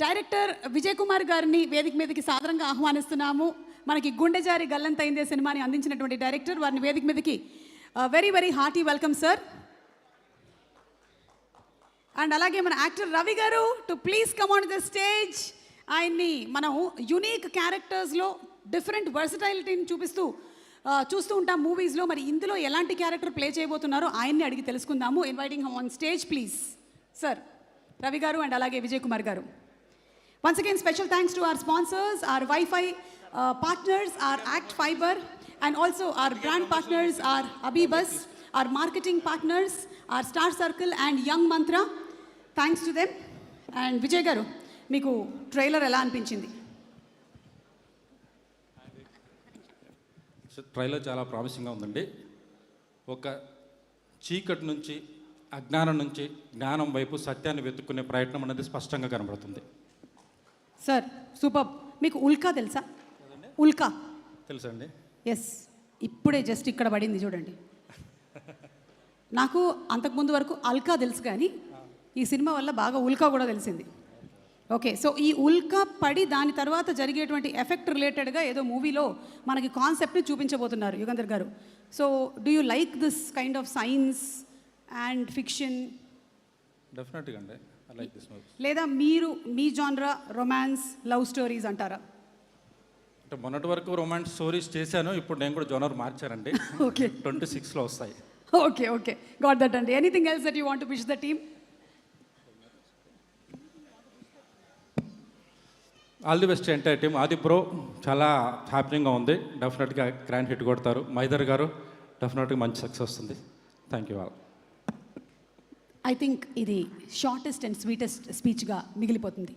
Director Vijay Kumar గారిని వేదిక మీదకి సాదరంగా ఆహ్వానిస్తున్నాము. మనకి గుండెజారి గల్లంతైందే సినిమాని అందించినటువంటి డైరెక్టర్, వారిని వేదిక మీదకి very very hearty welcome sir. And అలాగే మన యాక్టర్ రవి గారు to please come on the stage. ఆయన్ని మనం యునీక్ క్యారెక్టర్స్లో డిఫరెంట్ వర్సటైలిటీని చూస్తూ ఉంటాం మూవీస్లో. మరి ఇందులో ఎలాంటి క్యారెక్టర్ ప్లే చేయబోతున్నారో ఆయన్ని అడిగి తెలుసుకుందాము. Inviting him on stage please sir. Ravi గారు అండ్ అలాగే విజయ్ కుమార్ గారు. Once again, special thanks to our sponsors, our Wi-Fi partners, our Act Fiber, and also our brand partners, our Abibus, our marketing partners, our Star Circle and Young Mantra. Thanks to them. And Vijay garu, meeku trailer ela anpinchindi? Trailer చాలా ప్రామిసింగ్గా ఉందండి. ఒక చీకటి నుంచి అజ్ఞానం నుంచి జ్ఞానం వైపు సత్యాన్ని వెతుక్కునే ప్రయత్నం అనేది స్పష్టంగా కనబడుతుంది. Sir super. మీకు ఉల్కా తెలుసా? ఉల్కా తెలుసండి. ఎస్, ఇప్పుడే జస్ట్ ఇక్కడ పడింది చూడండి. నాకు అంతకుముందు వరకు అల్కా తెలుసు, కానీ ఈ సినిమా వల్ల బాగా ఉల్కా కూడా తెలిసింది. ఓకే, సో ఈ ఉల్కా పడి దాని తర్వాత జరిగేటువంటి ఎఫెక్ట్ రిలేటెడ్గా ఏదో మూవీలో మనకి కాన్సెప్ట్ని చూపించబోతున్నారు యుగంధర్ గారు. So do you like this kind of science and fiction? డెఫినెట్గా అండి, ఐ లైక్ దిస్ మూవీ. లేదా మీరు మీ జానరా రొమాన్స్ లవ్ స్టోరీస్ అంటారా? అంటే మొన్నటి వరకు రొమాన్స్ స్టోరీస్ చేశాను, ఇప్పుడు నేను కూడా జోనర్ మార్చానండి. ఓకే, 26లో వస్తాయి. ఓకే ఓకే, గాట్ దట్ అండి. Anything else that you want to wish the team? All the best entire team. ఆది బ్రో చాలా హ్యాపీగా ఉంది, డెఫినెట్గా గ్రాండ్ హిట్ కొడతారు. మైదర్ గారు డెఫినెట్గా మంచి సక్సెస్ వస్తుంది. Thank you all. I think ఇది షార్టెస్ట్ అండ్ స్వీటెస్ట్ స్పీచ్గా మిగిలిపోతుంది.